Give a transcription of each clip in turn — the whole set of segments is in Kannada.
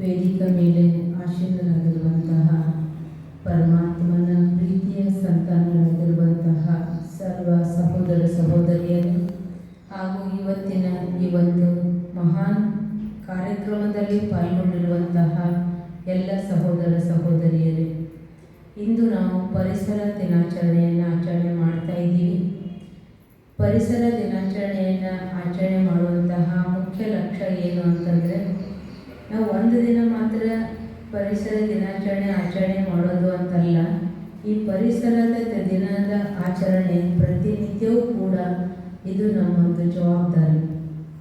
ವೇದಿಕೆ ಮೇಲೆ ಆಶೀರ್ವರಾಗಿರುವಂತಹ ಪರಮಾತ್ಮನ ಪ್ರೀತಿಯ ಸಂತಾನರಾಗಿರುವಂತಹ ಸರ್ವ ಸಹೋದರ ಸಹೋದರಿಯರು ಹಾಗೂ ಇವತ್ತಿನ ಈ ಒಂದು ಮಹಾನ್ ಕಾರ್ಯಕ್ರಮದಲ್ಲಿ ಪಾಲ್ಗೊಂಡಿರುವಂತಹ ಎಲ್ಲ ಸಹೋದರ ಸಹೋದರಿಯರೇ, ಇಂದು ನಾವು ಪರಿಸರ ದಿನಾಚರಣೆಯನ್ನು ಆಚರಣೆ ಮಾಡ್ತಾ ಇದ್ದೀವಿ. ಪರಿಸರ ದಿನಾಚರಣೆಯನ್ನು ಆಚರಣೆ ಮಾಡುವಂತಹ ಮುಖ್ಯ ಲಕ್ಷ್ಯ ಏನು ಅಂತಂದರೆ, ನಾವು ಒಂದು ದಿನ ಮಾತ್ರ ಪರಿಸರ ದಿನಾಚರಣೆ ಆಚರಣೆ ಮಾಡೋದು ಅಂತಲ್ಲ. ಈ ಪರಿಸರದ ದಿನದ ಆಚರಣೆ ಪ್ರತಿನಿತ್ಯವೂ ಕೂಡ ಇದು ನಮ್ಮೊಂದು ಜವಾಬ್ದಾರಿ.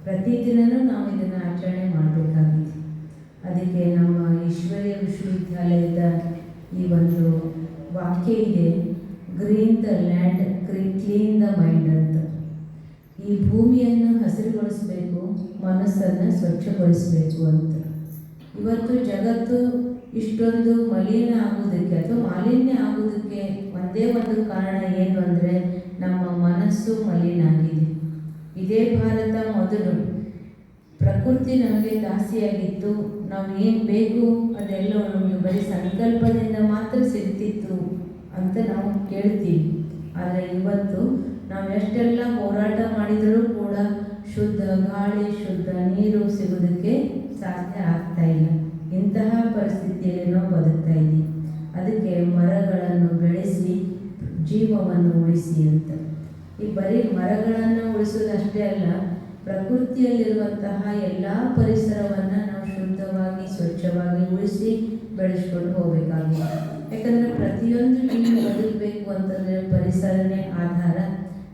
ಪ್ರತಿದಿನವೂ ನಾವು ಇದನ್ನು ಆಚರಣೆ ಮಾಡಬೇಕಾಗಿದೆ. ಅದಕ್ಕೆ ನಮ್ಮ ಈಶ್ವರೀಯ ವಿಶ್ವವಿದ್ಯಾಲಯದ ಈ ಒಂದು ವಾಕ್ಯ ಇದೆ, green the land clean the mind ಅಂತ. ಈ ಭೂಮಿಯನ್ನು ಹಸಿರುಗೊಳಿಸಬೇಕು, ಮನಸ್ಸನ್ನು ಸ್ವಚ್ಛಗೊಳಿಸಬೇಕು ಅಂತ. ಇವತ್ತು ಜಗತ್ತು ಇಷ್ಟೊಂದು ಮಲಿನ ಆಗುವುದಕ್ಕೆ ಅಥವಾ ಮಾಲಿನ್ಯ ಆಗುವುದಕ್ಕೆ ಒಂದೇ ಒಂದು ಕಾರಣ ಏನು ಅಂದರೆ, ನಮ್ಮ ಮನಸ್ಸು ಮಲಿನ ಆಗಿದೆ. ಇದೇ ಭಾರತ ಮೊದಲು ಪ್ರಕೃತಿ ನಮಗೆ ದಾಸಿಯಾಗಿತ್ತು. ನಾವು ಏನು ಬೇಕು ಅದೆಲ್ಲ ನಮಗೆ ಬರೀ ಸಂಕಲ್ಪದಿಂದ ಮಾತ್ರ ಸಿಗ್ತಿತ್ತು ಅಂತ ನಾವು ಕೇಳ್ತೀವಿ. ಆದರೆ ಇವತ್ತು ನಾವು ಎಷ್ಟೆಲ್ಲ ಹೋರಾಟ ಮಾಡಿದರೂ ಕೂಡ ಶುದ್ಧ ಗಾಳಿ, ಶುದ್ಧ ನೀರು ಸಿಗೋದಕ್ಕೆ ಸಾಧ್ಯ ಆಗ್ತಾ ಇಲ್ಲ. ಇಂತಹ ಪರಿಸ್ಥಿತಿಯಲ್ಲಿ ನಾವು ಬದುಕ್ತಾ ಇದ್ದೀವಿ. ಅದಕ್ಕೆ ಮರಗಳನ್ನು ಬೆಳೆಸಿ ಜೀವವನ್ನು ಉಳಿಸಿ ಅಂತ. ಈ ಬರೀ ಮರಗಳನ್ನು ಉಳಿಸೋದಷ್ಟೇ ಅಲ್ಲ, ಪ್ರಕೃತಿಯಲ್ಲಿರುವಂತಹ ಎಲ್ಲ ಪರಿಸರವನ್ನು ನಾವು ಶುದ್ಧವಾಗಿ ಸ್ವಚ್ಛವಾಗಿ ಉಳಿಸಿ ಬೆಳೆಸ್ಕೊಂಡು ಹೋಗಬೇಕಾಗಿದೆ. ಯಾಕಂದರೆ ಪ್ರತಿಯೊಂದು ಜೀವಿ ಬದುಕಬೇಕು ಅಂತಂದರೆ ಪರಿಸರನೇ ಆಧಾರ.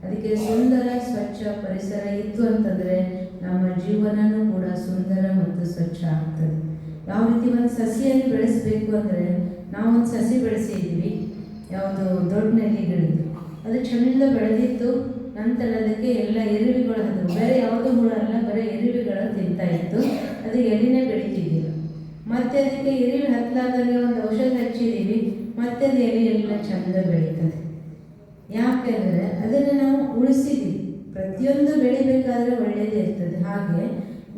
ಅದಕ್ಕೆ ಸುಂದರ ಸ್ವಚ್ಛ ಪರಿಸರ ಇತ್ತು ಅಂತಂದರೆ ನಮ್ಮ ಜೀವನನೂ ಕೂಡ ಸುಂದರ ಮತ್ತು ಸ್ವಚ್ಛ ಆಗ್ತದೆ. ಯಾವ ರೀತಿ ಒಂದು ಸಸಿಯನ್ನು ಬೆಳೆಸಬೇಕು ಅಂದರೆ, ನಾವೊಂದು ಸಸಿ ಬೆಳೆಸಿದ್ದೀವಿ, ಯಾವುದು ದೊಡ್ಡ ನೆಲ್ಲಿ ಗಿಡದ್ದು. ಅದು ಚೆಂದ ಬೆಳೆದಿತ್ತು. ನಂತರ ಅದಕ್ಕೆ ಎಲ್ಲ ಎರಿವಿಗಳು ಹತ್ತು, ಬೇರೆ ಯಾವುದೂ ಹುಳ ಅಲ್ಲ, ಬರೀ ಎರಿವಿಗಳು ತಿಂತಾ ಇತ್ತು. ಅದು ಎಲಿನೇ ಬೆಳೀತಿದ್ದಿಲ್ಲ. ಮತ್ತೆ ಅದಕ್ಕೆ ಎರಿವಿ ಹತ್ತಲಾದಂಗೆ ಒಂದು ಔಷಧ ಹಚ್ಚಿದ್ದೀವಿ, ಮತ್ತೆ ಅದು ಎಲೆ ಎಲ್ಲ ಚೆಂದ ಬೆಳೀತದೆ. ಯಾಕೆಂದರೆ ಅದನ್ನು ನಾವು ಉಳಿಸಿದ್ದೀವಿ. ಪ್ರತಿಯೊಂದು ಬೆಳಿಬೇಕಾದ್ರೆ ಒಳ್ಳೆಯದೇ ಇರ್ತದೆ. ಹಾಗೆ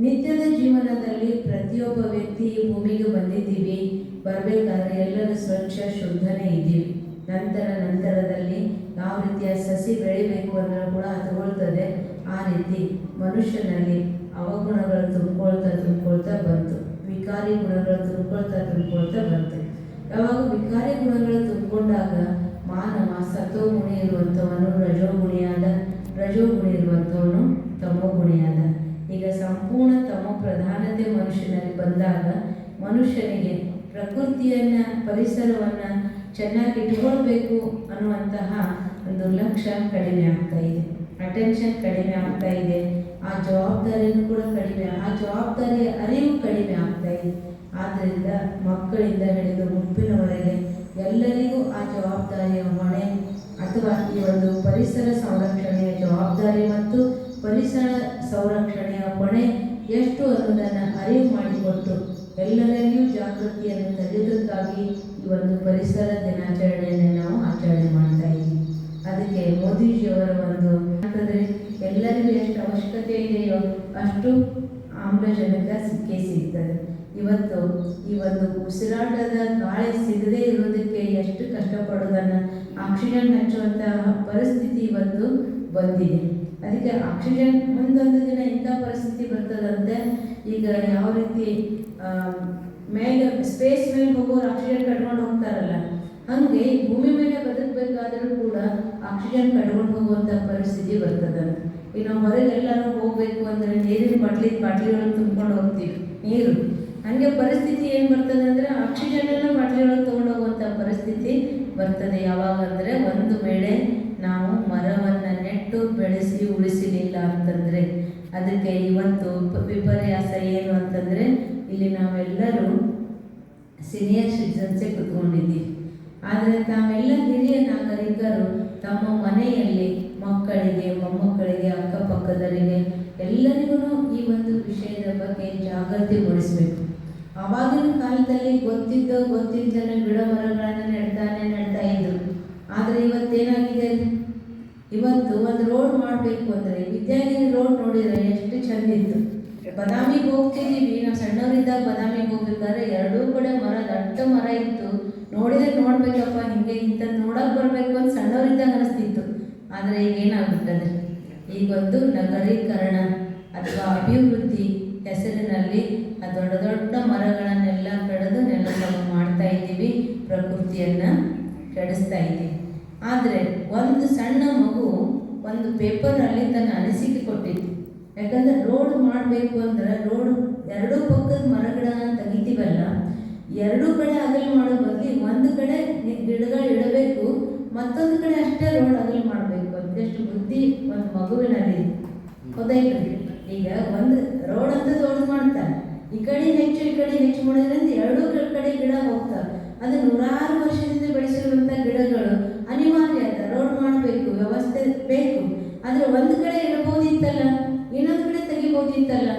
ನಿತ್ಯದ ಜೀವನದಲ್ಲಿ ಪ್ರತಿಯೊಬ್ಬ ವ್ಯಕ್ತಿ ಭೂಮಿಗೆ ಬಂದಿದ್ದೀವಿ, ಬರಬೇಕಾದ್ರೆ ಎಲ್ಲರೂ ಸ್ವಚ್ಛ ಶುದ್ಧನೇ ಇದ್ದೀವಿ. ನಂತರದಲ್ಲಿ ಯಾವ ರೀತಿಯ ಸಸಿ ಬೆಳಿಬೇಕು ಅನ್ನೋ ಕೂಡ ಹತ್ಕೊಳ್ತದೆ. ಆ ರೀತಿ ಮನುಷ್ಯನಲ್ಲಿ ಅವಗುಣಗಳು ತುಂಬಿಕೊಳ್ತಾ ಬಂತು. ವಿಕಾರಿ ಗುಣಗಳು ತುಂಬಿಕೊಳ್ತಾ ಬಂತು. ಯಾವಾಗ ವಿಕಾರಿ ಗುಣಗಳು ತುಂಬಿಕೊಂಡಾಗ ಮಾನವ ಸತೋಗುಣಿ ಇರುವಂಥವನು ರಜೋಗುಣಿ ಇರುವಂಥವನು ತಮೋಗುಣಿಯಾದ. ಈಗ ಸಂಪೂರ್ಣ ತಮೋ ಪ್ರಧಾನತೆ ಮನುಷ್ಯನಲ್ಲಿ ಬಂದಾಗ ಮನುಷ್ಯನಿಗೆ ಪ್ರಕೃತಿಯನ್ನು, ಪರಿಸರವನ್ನು ಚೆನ್ನಾಗಿ ಇಟ್ಕೊಳ್ಬೇಕು ಅನ್ನುವಂತಹ ಒಂದು ಲಕ್ಷ್ಯ ಕಡಿಮೆ ಆಗ್ತಾ ಇದೆ. ಅಟೆನ್ಷನ್ ಕಡಿಮೆ ಆಗ್ತಾ ಇದೆ. ಆ ಜವಾಬ್ದಾರಿಯೂ ಕೂಡ ಕಡಿಮೆ, ಆ ಜವಾಬ್ದಾರಿಯ ಅರಿವು ಕಡಿಮೆ ಆಗ್ತಾ ಇದೆ. ಆದ್ದರಿಂದ ಮಕ್ಕಳಿಂದ ಹಿಡಿದು ಮುಪ್ಪಿನವರೆಗೆ ಎಲ್ಲರಿಗೂ ಆ ಜವಾಬ್ದಾರಿಯ ಹೊಣೆ ಅಥವಾ ಈ ಒಂದು ಪರಿಸರ ಸಂರಕ್ಷಣೆಯ ಜವಾಬ್ದಾರಿ ಮತ್ತು ಪರಿಸರ ಸಂರಕ್ಷಣೆಯ ಹೊಣೆ ಎಷ್ಟು ಅನ್ನೋದನ್ನು ಅರಿವು ಮಾಡಿಕೊಟ್ಟು ಎಲ್ಲರಲ್ಲಿಯೂ ಜಾಗೃತಿಯನ್ನು ತರುವುದಕ್ಕಾಗಿ ಈ ಒಂದು ಪರಿಸರ ದಿನಾಚರಣೆಯನ್ನು ನಾವು ಆಚರಣೆ ಮಾಡ್ತಾ ಇದ್ದೀವಿ. ಅದಕ್ಕೆ ಮೋದಿಜಿಯವರ ಒಂದು ಅಂತಂದರೆ, ಎಲ್ಲರಿಗೂ ಎಷ್ಟು ಅವಶ್ಯಕತೆ ಇದೆಯೋ ಅಷ್ಟು ಆಮ್ಲಜನಕ ಸಿಗ್ತದೆ. ಇವತ್ತು ಈ ಒಂದು ಉಸಿರಾಟದ ಗಾಳಿ ಸಿಗದೇ ಇರೋದಕ್ಕೆ ಎಷ್ಟು ಕಷ್ಟಪಡೋದನ್ನು ಆಕ್ಸಿಜನ್ ಹಚ್ಚುವಂತಹ ಪರಿಸ್ಥಿತಿ ಇವತ್ತು ಬಂದಿದೆ. ಅದಕ್ಕೆ ಆಕ್ಸಿಜನ್ ಮುಂದೊಂದು ದಿನ ಇಂಥ ಪರಿಸ್ಥಿತಿ ಬರ್ತದಂತೆ. ಈಗ ಯಾವ ರೀತಿ ಮೇಲೆ ಸ್ಪೇಸ್ ಮೇಲೆ ಹೋಗೋರು ಆಕ್ಸಿಜನ್ ಕಟ್ಕೊಂಡು ಹೋಗ್ತಾರಲ್ಲ, ಹಾಗೆ ಭೂಮಿ ಮೇಲೆ ಬದುಕಬೇಕಾದರೂ ಕೂಡ ಆಕ್ಸಿಜನ್ ಕಟ್ಕೊಂಡು ಹೋಗುವಂಥ ಪರಿಸ್ಥಿತಿ ಬರ್ತದಂತೆ. ಈಗ ನಾವು ಹೊರಗೆಲ್ಲರೂ ಹೋಗಬೇಕು ಅಂದರೆ ನೀರಿನ ಬಾಟ್ಲಿಗಳನ್ನು ತುಂಬ್ಕೊಂಡು ಹೋಗ್ತೀವಿ, ನೀರು. ಹಾಗೆ ಪರಿಸ್ಥಿತಿ ಏನು ಬರ್ತದೆ ಅಂದರೆ ಆಕ್ಸಿಜನನ್ನು ಬಾಟ್ಲಿಗಳನ್ನು ತೊಗೊಂಡು ಹೋಗುವಂಥ ಪರಿಸ್ಥಿತಿ ಬರ್ತದೆ. ಯಾವಾಗ ಅಂದರೆ, ಒಂದು ವೇಳೆ ನಾವು ಮರವನ್ನು ನೆಟ್ಟು ಬೆಳೆಸಿ ಉಳಿಸಲಿಲ್ಲ ಅಂತಂದರೆ. ಅದಕ್ಕೆ ಇವತ್ತು ವಿಪರ್ಯಾಸ ಏನು ಅಂತಂದರೆ, ಇಲ್ಲಿ ನಾವೆಲ್ಲರೂ ಸೀನಿಯರ್ ಸಿಟಿಸನ್ಸೇ ಕೂತ್ಕೊಂಡಿದ್ದೀವಿ. ಆದರೆ ತಾವೆಲ್ಲ ಹಿರಿಯ ನಾಗರಿಕರು ತಮ್ಮ ಮನೆಯಲ್ಲಿ ಮಕ್ಕಳಿಗೆ, ಮೊಮ್ಮಕ್ಕಳಿಗೆ, ಅಕ್ಕಪಕ್ಕದವರಿಗೆ ಎಲ್ಲರಿಗೂ ಈ ಒಂದು ವಿಷಯದ ಬಗ್ಗೆ ಜಾಗೃತಿ ಮೂಡಿಸಬೇಕು. ಆವಾಗಿನ ಕಾಲದಲ್ಲಿ ಗೊತ್ತಿದ್ದನೆ ಗಿಡ ಮರಗಳನ್ನು ನೆಡ್ತಾ ಇದ್ರು. ಆದರೆ ಇವತ್ತೇನಾಗಿದೆ, ಇವತ್ತು ಒಂದು ರೋಡ್ ಮಾಡಬೇಕು ಅಂದರೆ ವಿದ್ಯಾಗಿರಿ ರೋಡ್ ನೋಡಿದರೆ ಎಷ್ಟು ಚೆಂದಿತ್ತು. ಬದಾಮಿಗೆ ಹೋಗ್ತಿದ್ದೀವಿ, ನಾವು ಸಣ್ಣವರಿದ್ದಾಗ ಬದಾಮಿಗೆ ಹೋಗ್ಬೇಕಾದ್ರೆ ಕಡೆ ಮರ, ದೊಡ್ಡ ಮರ ಇತ್ತು. ನೋಡ್ಬೇಕಪ್ಪ, ಹಿಂಗೆ ಇಂಥದ್ದು ನೋಡಕ್ಕೆ ಬರಬೇಕು ಅಂತ ಸಣ್ಣವರಿದ್ದಾಗ ಅನಿಸ್ತಿತ್ತು. ಆದರೆ ಈಗ ಏನಾಗ್ಬಿಟ್ಟದೆ, ಈಗೊಂದು ನಗರೀಕರಣ ಅಥವಾ ಅಭಿವೃದ್ಧಿ ಹೆಸರಿನಲ್ಲಿ ಆ ದೊಡ್ಡ ದೊಡ್ಡ ಮರಗಳನ್ನೆಲ್ಲ ಕಡಿದು ನೆಲಸಮ ಮಾಡ್ತಾ ಇದ್ದೀವಿ, ಪ್ರಕೃತಿಯನ್ನು ಕೆಡಿಸ್ತಾ ಇದ್ದೀವಿ. ಆದರೆ ಒಂದು ಸಣ್ಣ ಮಗು ಒಂದು ಪೇಪರಲ್ಲಿ ತನ್ನ ಅನಿಸಿಕೆ ಕೊಟ್ಟಿತ್ತು. ಯಾಕಂದರೆ ರೋಡ್ ಮಾಡಬೇಕು ಅಂದ್ರೆ ರೋಡ್ ಎರಡೂ ಪಕ್ಕದ ಮರಗಿಡನ ತೆಗಿತೀವಲ್ಲ, ಎರಡೂ ಕಡೆ ಅಗಲು ಮಾಡೋ ಬದಲು ಒಂದು ಕಡೆ ಗಿಡಗಳು ಇಡಬೇಕು, ಮತ್ತೊಂದು ಕಡೆ ಅಷ್ಟೇ ರೋಡ್ ಅಗಲು ಮಾಡಬೇಕು ಅದೆಷ್ಟು ಬುದ್ಧಿ ಒಂದು ಮಗುವಿನಲ್ಲಿ ಹೌದೈತ್ರಿ. ಈಗ ಒಂದು ರೋಡ್ ಅಂತ ದೊಡ್ಡದು ಮಾಡ್ತಾರೆ, ಈ ಕಡೆ ಹೆಚ್ಚು ಮಾಡೋದ್ರಿಂದ ಎರಡೂ ಕಡೆ ಗಿಡ ಹೋಗ್ತಾರೆ. ಅದು ನೂರಾರು ವರ್ಷದಿಂದ ಬೆಳೆಸಿರುವಂಥ ಗಿಡಗಳು ಅನಿವಾರ್ಯ ಅದ, ರೋಡ್ ಮಾಡಬೇಕು, ವ್ಯವಸ್ಥೆ ಬೇಕು. ಆದರೆ ಒಂದು ಕಡೆ ಇಡಬಹುದಿತ್ತಲ್ಲ, ಇನ್ನೊಂದು ಕಡೆ ತೆಗಿಬೋದಿತ್ತಲ್ಲ.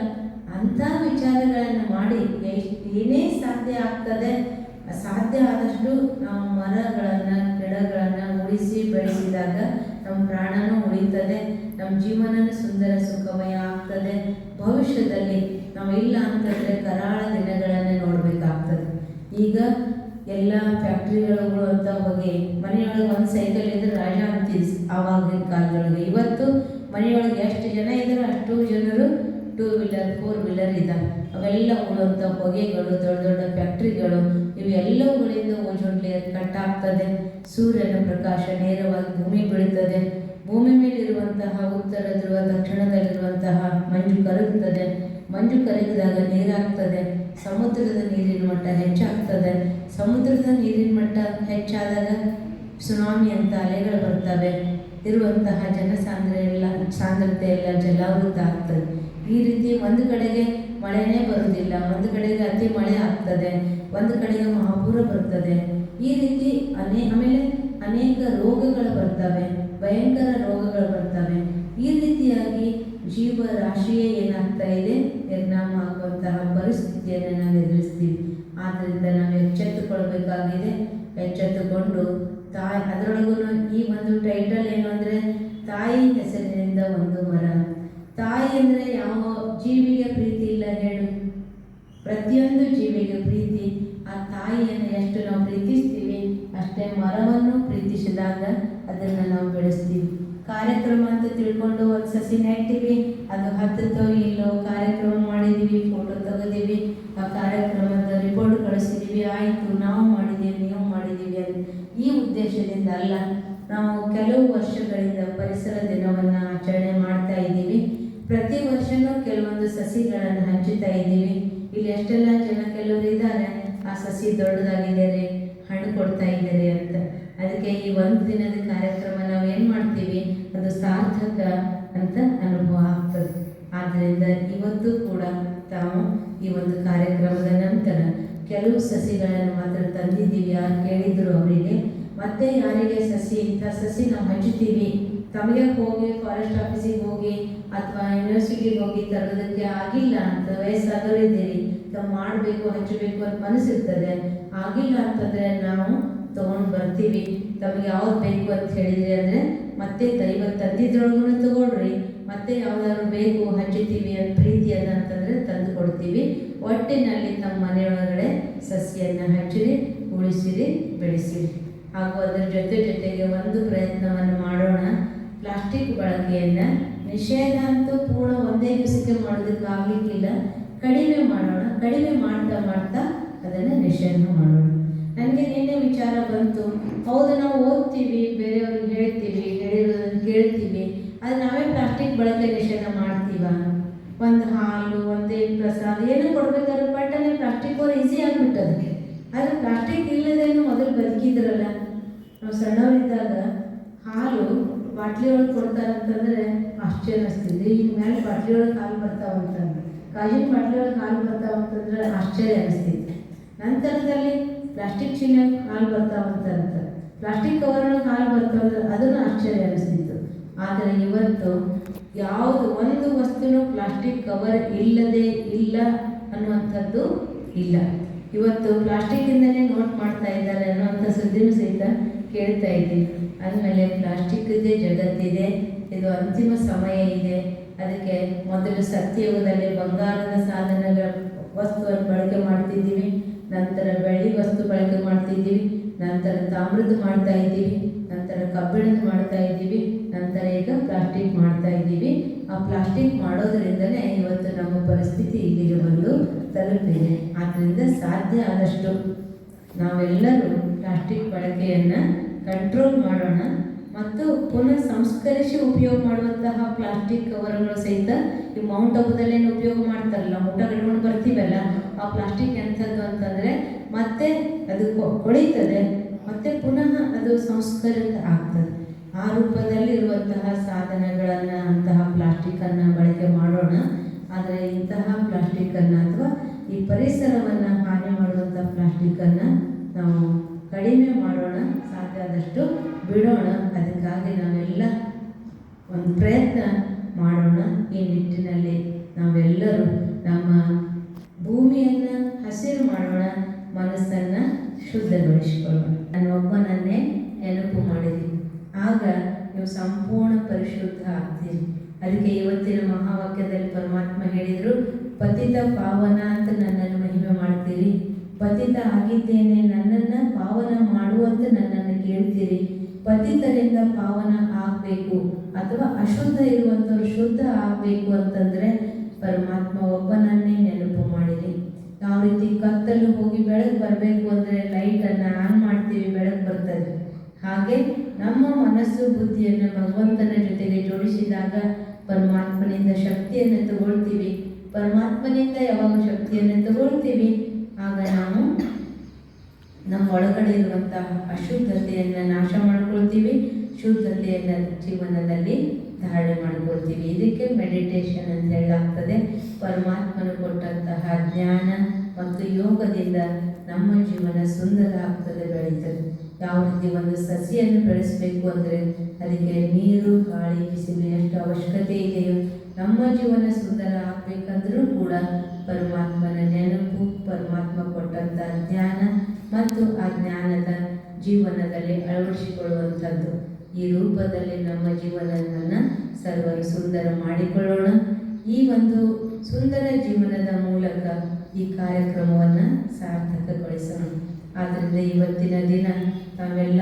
ಅಂಥ ವಿಚಾರಗಳನ್ನು ಮಾಡಿ ಏನೇ ಸಾಧ್ಯ ಆಗ್ತದೆ, ಸಾಧ್ಯ ಆದಷ್ಟು ನಾವು ಮರಗಳನ್ನು ಗಿಡಗಳನ್ನು ಉಳಿಸಿ ಬೆಳೆಸಿದಾಗ ನಮ್ಮ ಪ್ರಾಣನೂ ಉಳಿತದೆ, ನಮ್ಮ ಜೀವನನೂ ಸುಂದರ ಸುಖಮಯ ಆಗ್ತದೆ. ಭವಿಷ್ಯದಲ್ಲಿ ನಾವು ಇಲ್ಲ ಅಂತಂದರೆ ಕರಾಳ ದಿನಗಳನ್ನು ನೋಡಬೇಕಾಗ್ತದೆ. ಈಗ ಎಲ್ಲ ಫ್ಯಾಕ್ಟ್ರಿಗಳು ಅಂತ ಹೋಗಿ ಮನೆಯೊಳಗೆ ಒಂದು ಸೈಕಲ್ ಇದ್ರೆ ರಾಜ ಅಂತೀವಿ ಆವಾಗಿನ ಕಾಲದೊಳಗೆ. ಇವತ್ತು ಮನೆಯೊಳಗೆ ಎಷ್ಟು ಜನ ಇದ್ದಾರೆ ಅಷ್ಟು ಜನರು 2 ವೀಲರ್ 4 ವೀಲರ್ ಇದ್ದಾವೆ. ಅವೆಲ್ಲ ಉಳುವಂಥ ಹೊಗೆಗಳು, ದೊಡ್ಡ ದೊಡ್ಡ ಫ್ಯಾಕ್ಟ್ರಿಗಳು, ಇವೆಲ್ಲವುಗಳಿಂದ ಓಜೋನ್ ಲೇಯರ್ ಕಟ್ ಆಗ್ತದೆ. ಸೂರ್ಯನ ಪ್ರಕಾಶ ನೇರವಾಗಿ ಭೂಮಿ ಬೀಳುತ್ತದೆ. ಭೂಮಿ ಮೇಲಿರುವಂತಹ ಉತ್ತರ ಧ್ರುವ, ದಕ್ಷಿಣದಲ್ಲಿರುವಂತಹ ಮಂಜು ಕರಗುತ್ತದೆ. ಮಂಜು ಕರಗಿದಾಗ ನೀರಾಗ್ತದೆ. ಸಮುದ್ರದ ನೀರಿನ ಮಟ್ಟ ಹೆಚ್ಚಾಗ್ತದೆ. ಸಮುದ್ರದ ನೀರಿನ ಮಟ್ಟ ಹೆಚ್ಚಾದಾಗ ಸುನಾಮಿ ಅಂತ ಅಲೆಗಳು ಬರ್ತವೆ. ಇರುವಂತಹ ಸಾಂದ್ರತೆ ಎಲ್ಲ ಜಲಾವೃತ ಆಗ್ತದೆ. ಈ ರೀತಿ ಒಂದು ಕಡೆಗೆ ಮಳೆನೇ ಬರುವುದಿಲ್ಲ, ಒಂದು ಕಡೆಗೆ ಅತಿ ಮಳೆ ಆಗ್ತದೆ, ಒಂದು ಕಡೆಗೆ ಮಹಾಪೂರ ಬರ್ತದೆ. ಈ ರೀತಿ ಆಮೇಲೆ ಅನೇಕ ರೋಗಗಳು ಬರ್ತವೆ, ಭಯಂಕರ ರೋಗಗಳು ಬರ್ತವೆ. ಈ ರೀತಿಯಾಗಿ ಜೀವರಾಶಿಯೇ ಏನಾಗ್ತಾ ಇದೆ, ನಿರ್ನಾಮ ಆಗುವಂತಹ ಪರಿಸ್ಥಿತಿಯನ್ನು ನಾವು ಎದುರಿಸ್ತೀವಿ. ಆದ್ದರಿಂದ ನಾವು ಎಚ್ಚೆತ್ತುಕೊಳ್ಬೇಕಾಗಿದೆ. ಎಚ್ಚೆತ್ತುಕೊಂಡು ಅದರೊಳಗೂ ಈ ಒಂದು ಟೈಟಲ್ ಏನು ಅಂದರೆ ತಾಯಿ ಹೆಸರಿನಿಂದ ಒಂದು ಮರ. ತಾಯಿ ಅಂದರೆ ಯಾವ ಜೀವಿಗೆ ಪ್ರೀತಿ ಇಲ್ಲ ಹೇಳು? ಪ್ರತಿಯೊಂದು ಜೀವಿಗೆ ಪ್ರೀತಿ. ಆ ತಾಯಿಯನ್ನು ಎಷ್ಟು ನಾವು ಪ್ರೀತಿಸ್ತೀವಿ ಅಷ್ಟೇ ಮರವನ್ನು ಪ್ರೀತಿಸಿದಾಗ ಅದನ್ನು ನಾವು ಬೆಳೆಸ್ತೀವಿ. ಕಾರ್ಯಕ್ರಮ ಅಂತ ತಿಳ್ಕೊಂಡು ಒಂದು ಸಸಿ ನೆಟ್ಟಿವಿ, ಅದು ಹತ್ತತ್ತೋ ಇಲ್ಲೋ, ಕಾರ್ಯಕ್ರಮ ಮಾಡಿದ್ದೀವಿ, ಫೋಟೋ ತೆಗೆದೀವಿ, ಆ ಕಾರ್ಯಕ್ರಮದ ರಿಪೋರ್ಟ್ ಕಳಿಸಿದ್ದೀವಿ, ಆಯಿತು ನಾವು ಮಾಡಿದ್ದೀವಿ ನೀವು ಮಾಡಿದ್ದೀವಿ ಅಂತ ಈ ಉದ್ದೇಶದಿಂದ ಅಲ್ಲ. ನಾವು ಕೆಲವು ವರ್ಷಗಳಿಂದ ಪರಿಸರ ದಿನವನ್ನು ಆಚರಣೆ ಮಾಡ್ತಾ ಇದ್ದೀವಿ. ಪ್ರತಿ ವರ್ಷವೂ ಕೆಲವೊಂದು ಸಸಿಗಳನ್ನು ಹಂಚುತ್ತಾ ಇದ್ದೀವಿ. ಇಲ್ಲಿ ಎಷ್ಟೆಲ್ಲ ಜನ ಕೆಲವರು ಇದ್ದಾರೆ, ಆ ಸಸಿ ದೊಡ್ಡದಾಗಿದ್ದಾರೆ, ಹಣ್ಣು ಕೊಡ್ತಾ ಇದ್ದಾರೆ ಅಂತ. ಅದಕ್ಕೆ ಈ ಒಂದು ದಿನದ ಕಾರ್ಯಕ್ರಮ ನಾವು ಏನು ಮಾಡ್ತೀವಿ, ಅದು ಸಾರ್ಥಕ ಅಂತ ಅನುಭವ ಆಗ್ತದೆ. ಆದ್ದರಿಂದ ಇವತ್ತು ಕೂಡ ತಾವು ಈ ಒಂದು ಕಾರ್ಯಕ್ರಮದ ನಂತರ ಕೆಲವು ಸಸಿಗಳನ್ನು ಮಾತ್ರ ತಂದಿದ್ದೀವಿ. ಯಾರು ಕೇಳಿದ್ರು ಅವರಿಗೆ, ಮತ್ತೆ ಯಾರಿಗೆ ಇಂಥ ಸಸಿ ನಾವು ಹಂಚುತ್ತೀವಿ, ತಮಗೆ ಹೋಗಿ ಫಾರೆಸ್ಟ್ ಆಫೀಸಿಗೆ ಹೋಗಿ ಅಥವಾ ಯೂನಿವರ್ಸಿಟಿಗೆ ಹೋಗಿ ತರೋದಕ್ಕೆ ಆಗಿಲ್ಲ ಅಂತ ವಯಸ್ಸಾದವರು ಇದ್ದೀರಿ, ತಾವು ಮಾಡಬೇಕು ಹಚ್ಚಬೇಕು ಅಂತ ಮನಸ್ಸಿರ್ತದೆ, ಆಗಿಲ್ಲ ಅಂತಂದರೆ ನಾವು ತೊಗೊಂಡು ಬರ್ತೀವಿ. ತಮಗೆ ಯಾವ್ದು ಬೇಕು ಅಂತ ಹೇಳಿದ್ರಿ ಅಂದರೆ ಮತ್ತೆ ಇವತ್ತು ತಂದಿದ್ರೊಳಗೂ ತಗೊಳ್ರಿ, ಮತ್ತೆ ಯಾವುದಾದ್ರು ಬೇಕು ಹಚ್ಚುತ್ತೀವಿ ಅಂತ ಪ್ರೀತಿ ಅದ ಅಂತಂದರೆ ತಂದು ಕೊಡ್ತೀವಿ. ಒಟ್ಟಿನಲ್ಲಿ ತಮ್ಮ ಮನೆಯೊಳಗಡೆ ಸಸಿಯನ್ನು ಹಚ್ಚಿರಿ, ಉಳಿಸಿರಿ, ಬೆಳೆಸಿರಿ. ಹಾಗೂ ಅದರ ಜೊತೆಗೆ ಒಂದು ಪ್ರಯತ್ನವನ್ನು ಮಾಡೋಣ. ಪ್ಲಾಸ್ಟಿಕ್ ಬಳಕೆಯನ್ನು ನಿಷೇಧ ಅಂತೂ ಪೂರ್ಣ ಒಂದೇ ದಿವಸಕ್ಕೆ ಮಾಡೋದಕ್ಕಾಗಲಿಕ್ಕಿಲ್ಲ, ಕಡಿಮೆ ಮಾಡೋಣ. ಕಡಿಮೆ ಮಾಡ್ತಾ ಅದನ್ನು ನಿಷೇಧ ಮಾಡೋಣ. ನನಗೆ ನಿನ್ನೆ ವಿಚಾರ ಬಂತು, ಹೌದು ನಾವು ಓದ್ತೀವಿ, ಬೇರೆಯವ್ರಿಗೆ ಹೇಳ್ತೀವಿ, ಹೇಳಿರೋದನ್ನು ಕೇಳ್ತೀವಿ, ಅದು ನಾವೇ ಪ್ಲಾಸ್ಟಿಕ್ ಬಳಕೆ ನಿಷೇಧ ಮಾಡ್ತೀವ? ಒಂದು ಹಾಲು, ಒಂದೇ ಪ್ರಸಾದ ಏನು ಕೊಡ್ಬೇಕಾದ್ರೆ ಪಟ್ಟನೆ ಪ್ಲಾಸ್ಟಿಕ್ ಅವ್ರು ಈಸಿ ಆಗಿಬಿಟ್ಟದಕ್ಕೆ. ಆದರೆ ಪ್ಲಾಸ್ಟಿಕ್ ಇಲ್ಲದೇನು ಮೊದಲು ಬದುಕಿದ್ರಲ್ಲ. ನಾವು ಸಣ್ಣವರಿದ್ದಾಗ ಹಾಲು ಬಾಟ್ಲಿ ಒಳಗೆ ಕೊಡ್ತಾರಂತಂದರೆ ಆಶ್ಚರ್ಯ ಅನಿಸ್ತಿದ್ದೆ. ಈಗ ಮೇಲೆ ಬಾಟ್ಲಿ ಒಳಗೆ ಹಾಲು ಬರ್ತಾವಂತಂದ್ರೆ, ಕಾಜಿನ ಬಾಟ್ಲಿ ಒಳಗೆ ಹಾಲು ಬರ್ತಾವಂತಂದ್ರೆ ಆಶ್ಚರ್ಯ ಅನಿಸ್ತಿತ್ತು. ನಂತರದಲ್ಲಿ ಪ್ಲಾಸ್ಟಿಕ್ ಚೀಲ ಹಾಲು ಬರ್ತಾವಂತ, ಪ್ಲಾಸ್ಟಿಕ್ ಕವರ್ನೊಳಗೆ ಹಾಲು ಬರ್ತಾವಂದ್ರೆ ಅದನ್ನು ಆಶ್ಚರ್ಯ ಅನಿಸ್ತಿತ್ತು. ಆದರೆ ಇವತ್ತು ಯಾವುದು ಒಂದು ವಸ್ತುನೂ ಪ್ಲಾಸ್ಟಿಕ್ ಕವರ್ ಇಲ್ಲದೇ ಇಲ್ಲ ಅನ್ನುವಂಥದ್ದು ಇಲ್ಲ. ಇವತ್ತು ಪ್ಲಾಸ್ಟಿಕ್ಕಿಂದಲೇ ನೋಟ್ ಮಾಡ್ತಾ ಇದ್ದಾರೆ ಅನ್ನುವಂಥ ಸುದ್ದಿನೂ ಸಹಿತ ಕೇಳ್ತಾ ಇದ್ದೀನಿ. ಅಂದಮೇಲೆ ಪ್ಲಾಸ್ಟಿಕ್ದೇ ಜಗತ್ತಿದೆ, ಇದು ಅಂತಿಮ ಸಮಯ ಇದೆ. ಅದಕ್ಕೆ ಮೊದಲು ಸತ್ಯಯುಗದಲ್ಲಿ ಬಂಗಾರದ ಸಾಧನಗಳ ವಸ್ತುವನ್ನು ಬಳಕೆ ಮಾಡ್ತಿದ್ದೀವಿ. ನಂತರ ಬೆಳ್ಳಿ ವಸ್ತು ಬಳಕೆ ಮಾಡ್ತಿದ್ದೀವಿ, ನಂತರ ತಾಮ್ರದ್ದು ಮಾಡ್ತಾ ಇದ್ದೀವಿ, ನಂತರ ಕಬ್ಬಿಣದ ಮಾಡ್ತಾ ಇದ್ದೀವಿ, ನಂತರ ಈಗ ಪ್ಲಾಸ್ಟಿಕ್ ಮಾಡ್ತಾ ಇದ್ದೀವಿ. ಆ ಪ್ಲಾಸ್ಟಿಕ್ ಮಾಡೋದ್ರಿಂದನೇ ಇವತ್ತು ನಮ್ಮ ಪರಿಸ್ಥಿತಿ ಇಲ್ಲಿಗೆ ಬಂದು ತಲುಪಿದೆ. ಆದ್ದರಿಂದ ಸಾಧ್ಯ ಆದಷ್ಟು ನಾವೆಲ್ಲರೂ ಪ್ಲಾಸ್ಟಿಕ್ ಬಳಕೆಯನ್ನು ಕಂಟ್ರೋಲ್ ಮಾಡೋಣ ಮತ್ತು ಪುನಃ ಸಂಸ್ಕರಿಸಿ ಉಪಯೋಗ ಮಾಡುವಂತಹ ಪ್ಲಾಸ್ಟಿಕ್ ಕವರ್ಗಳು ಸಹಿತ ಈ ಮೌಂಟ್ ಆಬುದಲ್ಲೇನು ಉಪಯೋಗ ಮಾಡ್ತಾರಲ್ಲ, ಊಟ ಕಟ್ಕೊಂಡು ಬರ್ತೀವಲ್ಲ, ಆ ಪ್ಲಾಸ್ಟಿಕ್ ಎಂಥದ್ದು ಅಂತಂದರೆ ಮತ್ತೆ ಅದು ಕೊಳೀತದೆ, ಮತ್ತೆ ಪುನಃ ಅದು ಸಂಸ್ಕರಿತ ಆಗ್ತದೆ. ಆ ರೂಪದಲ್ಲಿ ಇರುವಂತಹ ಸಾಧನಗಳನ್ನು, ಅಂತಹ ಪ್ಲಾಸ್ಟಿಕ್ಕನ್ನು ಬಳಕೆ ಮಾಡೋಣ. ಆದರೆ ಇಂತಹ ಪ್ಲಾಸ್ಟಿಕ್ಕನ್ನು ಅಥವಾ ಈ ಪರಿಸರವನ್ನು ಹಾನಿ ಮಾಡುವಂಥ ಪ್ಲಾಸ್ಟಿಕ್ಕನ್ನು ನಾವು ಕಡಿಮೆ ಮಾಡೋಣ, ಸಾಧ್ಯ ಆದಷ್ಟು ಬಿಡೋಣ. ಅದಕ್ಕಾಗಿ ನಾವೆಲ್ಲ ಒಂದು ಪ್ರಯತ್ನ ಮಾಡೋಣ. ಈ ನಿಟ್ಟಿನಲ್ಲಿ ನಾವೆಲ್ಲರೂ ನಮ್ಮ ಭೂಮಿಯನ್ನು ಹಸಿರು ಮಾಡೋಣ, ಮನಸ್ಸನ್ನು ಶುದ್ಧಗೊಳಿಸಿಕೊಳ್ಳೋಣ. ನಾನು ಒಬ್ಬನನ್ನೇ ನೆನಪು ಮಾಡಿದ್ದೀನಿ, ಆಗ ನೀವು ಸಂಪೂರ್ಣ ಪರಿಶುದ್ಧ ಆಗ್ತೀರಿ. ಅದಕ್ಕೆ ಇವತ್ತಿನ ಮಹಾವಾಕ್ಯದಲ್ಲಿ ಪರಮಾತ್ಮ ಹೇಳಿದರು, ಪತಿತ ಪಾವನ ಅಂತ ನನ್ನನ್ನು ಮಹಿಮೆ ಮಾಡ್ತೀರಿ, ಪತಿತ ಆಗಿದ್ದೇನೆ ನನ್ನನ್ನು ಪಾವನ ಮಾಡುವಂತೆ ನನ್ನನ್ನು ಕೇಳ್ತೀರಿ. ಪತಿತರಿಂದ ಪಾವನ ಆಗಬೇಕು ಅಥವಾ ಅಶುದ್ಧ ಇರುವಂಥವ್ರು ಶುದ್ಧ ಆಗಬೇಕು ಅಂತಂದರೆ ಪರಮಾತ್ಮ ಒಬ್ಬನನ್ನೇ ನೆನಪು ಮಾಡಿರಿ. ಯಾವ ರೀತಿ ಕತ್ತಲು ಹೋಗಿ ಬೆಳಕು ಬರಬೇಕು ಅಂದರೆ ಲೈಟನ್ನು ಆನ್ ಮಾಡ್ತೀವಿ, ಬೆಳಕು ಬರ್ತದೆ. ಹಾಗೆ ನಮ್ಮ ಮನಸ್ಸು ಬುದ್ಧಿಯನ್ನು ಭಗವಂತನ ಜೊತೆಗೆ ಜೋಡಿಸಿದಾಗ ಪರಮಾತ್ಮನಿಂದ ಶಕ್ತಿಯನ್ನು ತಗೊಳ್ತೀವಿ. ಪರಮಾತ್ಮನಿಂದ ಯಾವಾಗ ಶಕ್ತಿಯನ್ನು ತಗೊಳ್ತೀವಿ, ಆಗ ನಾವು ನಮ್ಮ ಒಳಗಡೆ ಇರುವಂತಹ ಅಶುದ್ಧತೆಯನ್ನು ನಾಶ ಮಾಡ್ಕೊಳ್ತೀವಿ, ಶುದ್ಧತೆಯನ್ನು ಜೀವನದಲ್ಲಿ ಧಾರಣೆ ಮಾಡ್ಕೊಳ್ತೀವಿ. ಇದಕ್ಕೆ ಮೆಡಿಟೇಷನ್ ಅಂತ ಹೇಳಲಾಗ್ತದೆ. ಪರಮಾತ್ಮನು ಕೊಟ್ಟಂತಹ ಜ್ಞಾನ ಮತ್ತು ಯೋಗದಿಂದ ನಮ್ಮ ಜೀವನ ಸುಂದರ ಆಗ್ತದೆ, ಬೆಳೀತದೆ. ಯಾವ ರೀತಿ ಒಂದು ಸಸಿಯನ್ನು ಬೆಳೆಸಬೇಕು ಅಂದರೆ ಅದಕ್ಕೆ ನೀರು, ಗಾಳಿ, ಬಿಸಿಲು ಎಷ್ಟು ಅವಶ್ಯಕತೆ ಇದೆಯೋ, ನಮ್ಮ ಜೀವನ ಸುಂದರ ಆಗಬೇಕಂದ್ರೂ ಕೂಡ ಪರಮಾತ್ಮನ ನೆನಪು, ಪರಮಾತ್ಮ ಕೊಟ್ಟಂಥ ಜ್ಞಾನ ಮತ್ತು ಆ ಜ್ಞಾನದ ಜೀವನದಲ್ಲಿ ಅಳವಡಿಸಿಕೊಳ್ಳುವಂಥದ್ದು. ಈ ರೂಪದಲ್ಲಿ ನಮ್ಮ ಜೀವನವನ್ನು ಸರ್ವರು ಸುಂದರ ಮಾಡಿಕೊಳ್ಳೋಣ. ಈ ಒಂದು ಸುಂದರ ಜೀವನದ ಮೂಲಕ ಈ ಕಾರ್ಯಕ್ರಮವನ್ನು ಸಾರ್ಥಕಗೊಳಿಸೋಣ. ಆದ್ದರಿಂದ ಇವತ್ತಿನ ದಿನ ತಾವೆಲ್ಲ